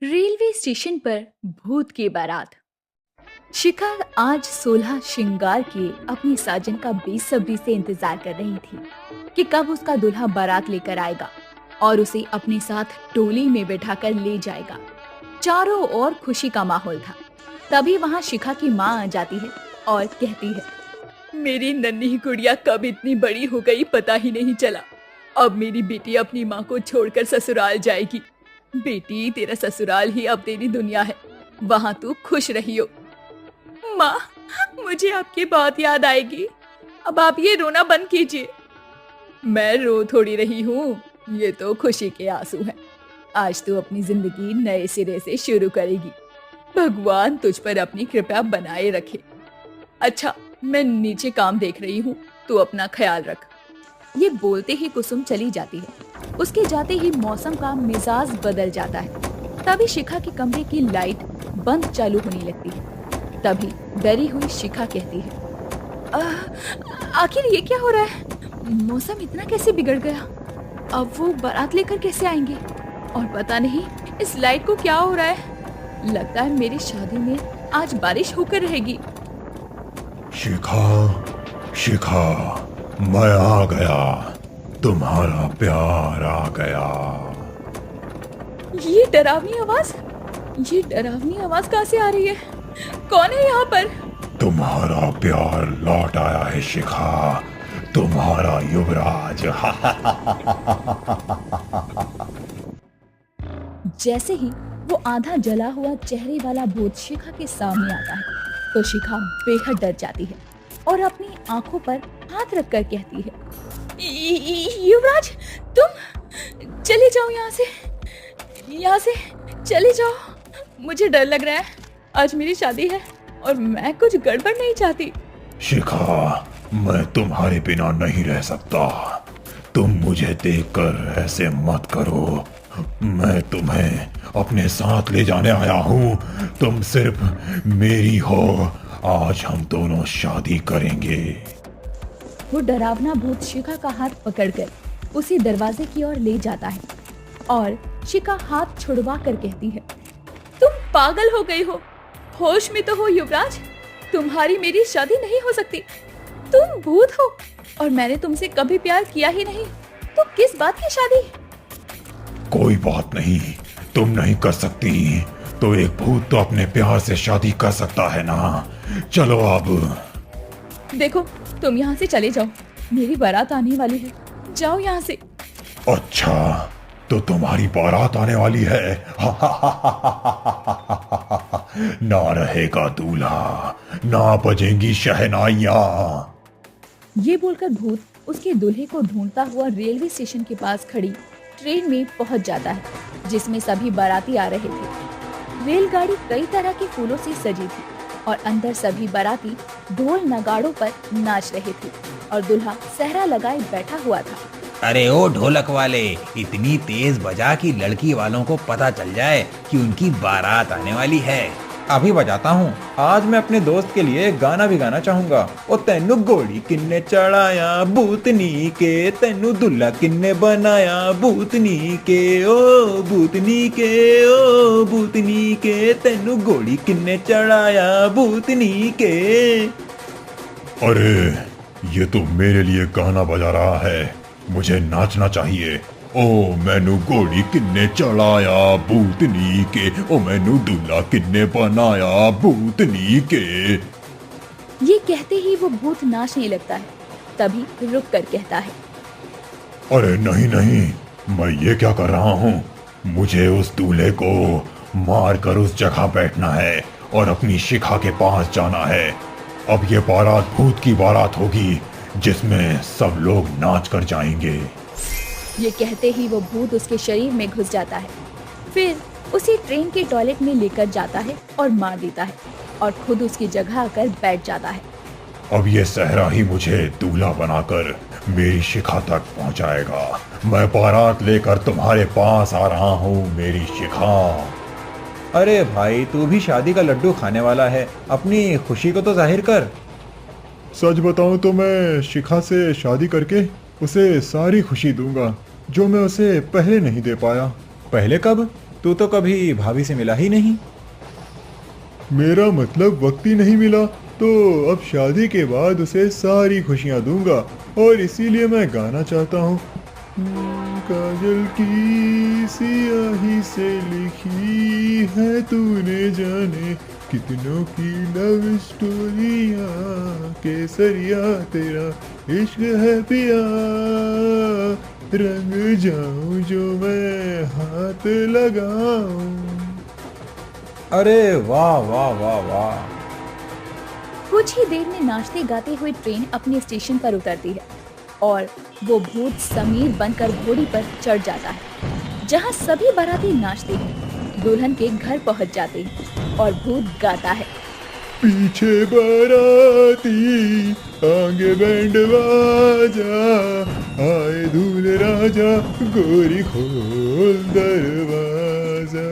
Railway station पर भूत की बारात। शिखा आज 16 श्रृंगार के अपनी साजन का बेसब्री से इंतजार कर रही थी कि कब उसका दूल्हा बारात लेकर आएगा और उसे अपने साथ टोली में बैठाकर ले जाएगा। चारों ओर खुशी का माहौल था। तभी वहाँ शिखा की माँ आ जाती है और कहती है, मेरी नन्ही गुड़िया कब इतनी बड़ी हो गई पता ही नहीं चला। अब मेरी बेटी अपनी माँ को छोड़कर ससुराल जाएगी। बेटी, तेरा ससुराल ही अब तेरी दुनिया है, वहाँ तू खुश रहियो। माँ, मुझे आपकी बहुत याद आएगी। अब आप ये रोना बंद कीजिए। मैं रो थोड़ी रही हूँ, ये तो खुशी के आंसू हैं। आज तू अपनी जिंदगी नए सिरे से शुरू करेगी। भगवान तुझ पर अपनी कृपा बनाए रखे। अच्छा, मैं नीचे काम देख रही हूँ, तू अपना ख्याल रख। ये बोलते ही कुसुम चली जाती है। उसके जाते ही मौसम का मिजाज बदल जाता है। तभी शिखा के कमरे की लाइट बंद चालू होने लगती है। तभी डरी हुई शिखा कहती है, आखिर ये क्या हो रहा है? मौसम इतना कैसे बिगड़ गया? अब वो बारात लेकर कैसे आएंगे? और पता नहीं इस लाइट को क्या हो रहा है। लगता है मेरी शादी में आज बारिश होकर रहेगी। शिखा, शिखा, मैं आ गया, तुम्हारा प्यार आ गया। ये डरावनी आवाज कहाँ से आ रही है? कौन है यहाँ पर? तुम्हारा प्यार लौट आया है शिखा, तुम्हारा युवराज। जैसे ही वो आधा जला हुआ चेहरे वाला भूत शिखा के सामने आता है तो शिखा बेहद डर जाती है और अपनी आंखों पर हाथ रखकर कहती है, युवराज, तुम चले जाओ यहाँ से चले जाओ। मुझे डर लग रहा है। आज मेरी शादी है और मैं कुछ गड़बड़ नहीं चाहती। शिखा, मैं तुम्हारे बिना नहीं रह सकता। तुम मुझे देखकर ऐसे मत करो। मैं तुम्हें अपने साथ ले जाने आया हूँ। तुम सिर्फ मेरी हो। आज हम दोनों शादी करेंगे। वो डरावना भूत शिखा का हाथ पकड़कर उसी दरवाजे की ओर ले जाता है और शिखा हाथ छुड़वा कर कहती है, तुम पागल हो गई हो। होश में तो हो युवराज। तुम्हारी मेरी शादी नहीं हो सकती। तुम भूत हो और मैंने तुमसे कभी प्यार किया ही नहीं, तो किस बात की शादी? कोई बात नहीं, तुम नहीं कर सकती तो एक भूत तो अपने प्यार से शादी कर सकता है ना। चलो अब। देखो, तुम यहाँ से चले जाओ, मेरी बारात आने वाली है। जाओ यहाँ से। अच्छा, तो तुम्हारी बारात आने वाली है। ना रहेगा दूल्हा, ना बजेंगी शहनाइयाँ। ये बोलकर भूत उसके दूल्हे को ढूंढता हुआ रेलवे स्टेशन के पास खड़ी ट्रेन में पहुंच जाता है, जिसमें सभी बाराती आ रहे थे। रेलगाड़ी कई तरह के फूलों से सजी थी और अंदर सभी बाराती ढोल नगाड़ों पर नाच रहे थे और दूल्हा सहरा लगाए बैठा हुआ था। अरे ओ ढोलक वाले, इतनी तेज बजा कि लड़की वालों को पता चल जाए कि उनकी बारात आने वाली है। अभी बजाता हूँ। आज मैं अपने दोस्त के लिए गाना भी गाना चाहूंगा। ओ तेनू घोड़ी किन्ने चढ़ाया भूतनी के, तेनू दुल्ला किन्ने बनाया भूतनी के, ओ भूतनी के, ओ भूतनी के, तेनू घोड़ी किन्ने चढ़ाया भूतनी के। अरे, ये तो मेरे लिए गाना बजा रहा है। मुझे नाचना चाहिए। ओ मैनू घोड़ी किन्ने चढ़ाया भूतनी के, ओ मैनू दूल्हा किन्ने बनाया भूतनी के। ये कहते ही वो भूत नाचने लगता है। तभी रुक कर कहता है, अरे नहीं नहीं, मैं ये क्या कर रहा हूँ? मुझे उस दूल्हे को मार कर उस जगह बैठना है और अपनी शिखा के पास जाना है। अब ये बारात भूत की बारात होगी जिसमें सब लोग नाच कर जाएंगे। ये कहते ही वो भूत उसके शरीर में घुस जाता है। फिर उसे ट्रेन के टॉयलेट में लेकर जाता है और मार देता है और खुद उसकी जगह आकर बैठ जाता है। अब ये सहरा ही मुझे दूल्हा बनाकर मेरी शिखा तक पहुंचाएगा। मैं बारात लेकर तुम्हारे पास आ रहा हूँ मेरी शिखा। अरे भाई, तू भी शादी का लड्डू खाने वाला है, अपनी खुशी को तो जाहिर कर। सच बताऊं तो मैं शिखा से शादी करके उसे सारी खुशी दूंगा जो मैं उसे पहले नहीं दे पाया। पहले कब? तू तो कभी भाभी से मिला ही नहीं। मेरा मतलब वक्त ही नहीं मिला, तो अब शादी के बाद उसे सारी खुशियां दूंगा, और इसीलिए मैं गाना चाहता हूँ। काजल की सियाही से लिखी है तूने जाने कितनों की लव स्टोरियां, केसरिया तेरा इश्क है पिया, रंग जाऊं जो मैं हाथ लगाऊं। अरे वाह वाह वाह वाह। कुछ ही देर में नाचते गाते हुए ट्रेन अपने स्टेशन पर उतरती है और वो भूत समीर बनकर घोड़ी पर चढ़ जाता है। जहाँ सभी बाराती नाचते हैं, दुल्हन के घर पहुँच जाते हैं और भूत गाता है, पीछे बाराती आगे बैंड बाजा, आए दूल्हे राजा गोरी खोल दरवाजा।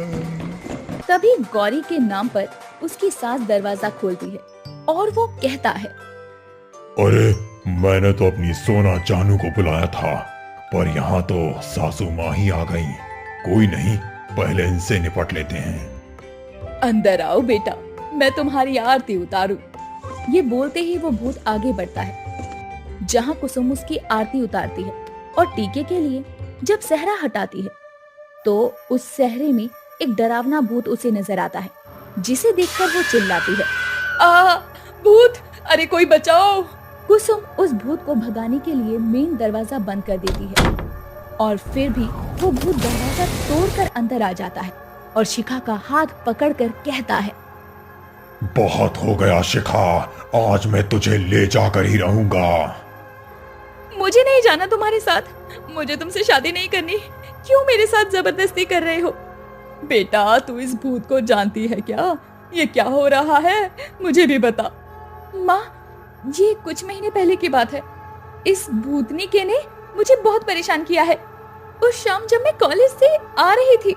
तभी गौरी के नाम पर उसकी सास दरवाजा खोलती है और वो कहता है, अरे मैंने तो अपनी सोना जानू को बुलाया था, पर यहाँ तो सासू माँ ही आ गई। कोई नहीं, पहले इनसे निपट लेते हैं। अंदर आओ बेटा, मैं तुम्हारी आरती उतारूं। ये बोलते ही वो भूत आगे बढ़ता है, जहाँ कुसुम उसकी आरती उतारती है और टीके के लिए जब सहरा हटाती है तो उस सहरे में एक डरावना भूत उसे नजर आता है, जिसे देखकर वो चिल्लाती है, आ भूत, अरे कोई बचाओ। कुसुम उस भूत को भगाने के लिए मेन दरवाजा बंद कर देती है और फिर भी वो भूत दरवाजा तोड़कर अंदर आ जाता है और शिखा का हाथ पकड़कर कहता है, बहुत हो गया शिखा, आज मैं तुझे ले जाकर ही रहूंगा। मुझे नहीं जाना तुम्हारे साथ, मुझे तुमसे शादी नहीं करनी। क्यों मेरे साथ जबरदस्ती कर रहे हो? बेटा तू इस भूत को जानती है क्या? ये क्या हो रहा है, मुझे भी बता। माँ, ये कुछ महीने पहले की बात है। इस भूतनी के ने मुझे बहुत परेशान किया है। उस शाम जब मैं कॉलेज से आ रही थी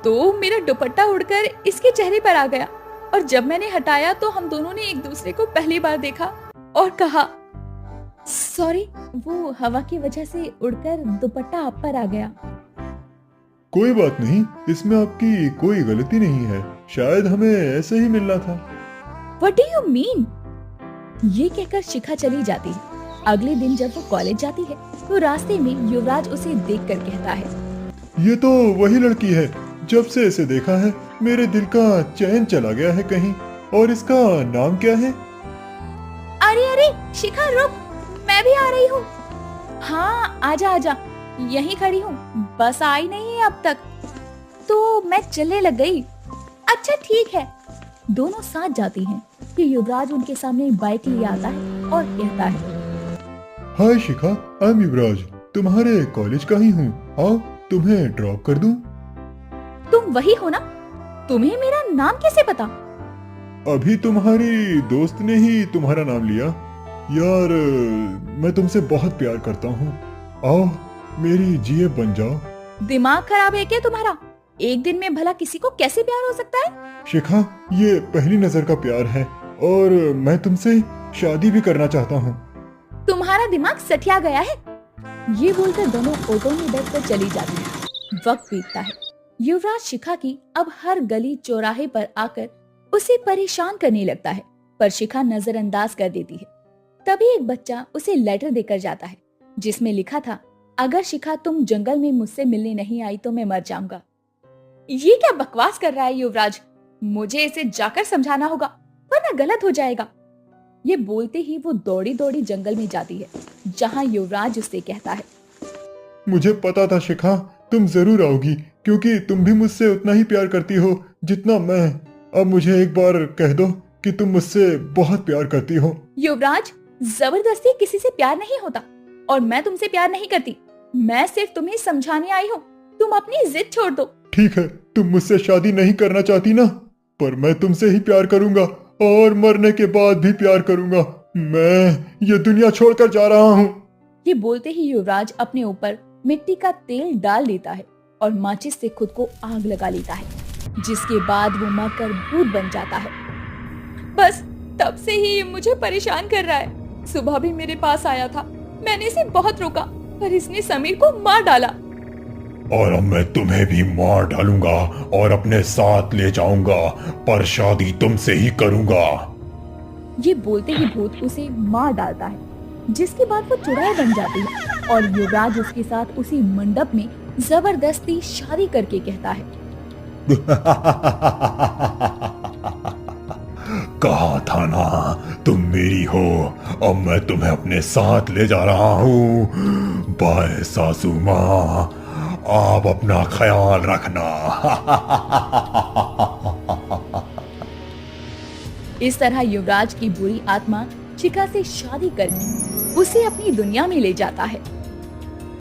तो मेरा दुपट्टा उड़कर इसके चेहरे पर आ गया और जब मैंने हटाया तो हम दोनों ने एक दूसरे को पहली बार देखा और कहा, सॉरी, वो हवा की वजह से उड़कर दुपट्टा आप पर आ गया। कोई बात नहीं, इसमें आपकी कोई गलती नहीं है, शायद हमें ऐसे ही मिलना था। What do you mean? ये कहकर शिखा चली जाती है। अगले दिन जब वो कॉलेज जाती है तो रास्ते में युवराज उसे देखकर कहता है, ये तो वही लड़की है, जब से इसे देखा है मेरे दिल का चैन चला गया है कहीं। और इसका नाम क्या है? अरे अरे शिखा रुक, मैं भी आ रही हूँ। हाँ आजा आजा, यहीं खड़ी हूँ, बस आई नहीं है अब तक। तो मैं चलने लग गई। अच्छा ठीक है। दोनों साथ जाती हैं कि युवराज उनके सामने बाइक लिए आता है और कहता है, हाय शिखा, आई एम युवराज, तुम्हारे कॉलेज का ही हूँ, आओ तुम्हें ड्रॉप कर दूं। तुम वही हो ना? तुम्हें मेरा नाम कैसे पता? अभी तुम्हारी दोस्त ने ही तुम्हारा नाम लिया। यार मैं तुमसे बहुत प्यार करता हूँ, आओ मेरी जीएफ बन जाओ। दिमाग खराब है क्या तुम्हारा? एक दिन में भला किसी को कैसे प्यार हो सकता है? शिखा, ये पहली नजर का प्यार है और मैं तुमसे शादी भी करना चाहता हूँ। तुम्हारा दिमाग सठिया गया है। ये बोलकर दोनों ऑटो में बैठकर चली जाती है। वक्त बीतता है। युवराज शिखा की अब हर गली चौराहे पर आकर उसे परेशान करने लगता है, पर शिखा नजरअंदाज कर देती है। तभी एक बच्चा उसे लेटर देकर जाता है, जिसमें लिखा था, अगर शिखा तुम जंगल में मुझसे मिलने नहीं आई तो मैं मर जाऊंगा। ये क्या बकवास कर रहा है युवराज? मुझे इसे जाकर समझाना होगा, वरना गलत हो जाएगा। ये बोलते ही वो दौड़ी दौड़ी जंगल में जाती है, जहाँ युवराज उससे कहता है, मुझे पता था शिखा, तुम जरूर आओगी, क्योंकि तुम भी मुझसे उतना ही प्यार करती हो जितना मैं। अब मुझे एक बार कह दो कि तुम मुझसे बहुत प्यार करती हो। युवराज, जबरदस्ती किसी से प्यार नहीं होता और मैं तुमसे प्यार नहीं करती। मैं सिर्फ तुम्हें समझाने आई हूँ, तुम अपनी जिद छोड़ दो। ठीक है, तुम मुझसे शादी नहीं करना चाहती ना, पर मैं तुमसे ही प्यार करूंगा और मरने के बाद भी प्यार करूंगा। मैं ये दुनिया छोड़कर जा रहा हूँ। ये बोलते ही युवराज अपने ऊपर मिट्टी का तेल डाल देता है और माचिस से खुद को आग लगा लेता है, जिसके बाद वो मरकर भूत बन जाता है। बस तब से ही ये मुझे परेशान कर रहा है। सुबह भी मेरे पास आया था, मैंने इसे बहुत रोका, पर इसने समीर को मार डाला। और अब मैं तुम्हें भी मार डालूंगा और अपने साथ ले जाऊंगा, पर शादी तुमसे ही करूंगा। ये बोलते ही भूत उसे मार डालता है, जिसके बाद वो चुड़ैल बन जाती है और युवराज उसके साथ उसी मंडप में जबरदस्ती शादी करके कहता है। कहा था ना तुम मेरी हो, अब मैं तुम्हें अपने साथ ले जा रहा हूँ। बाय सासू माँ, आप अपना ख्याल रखना। इस तरह युवराज की बुरी आत्मा चिका से शादी करके उसे अपनी दुनिया में ले जाता है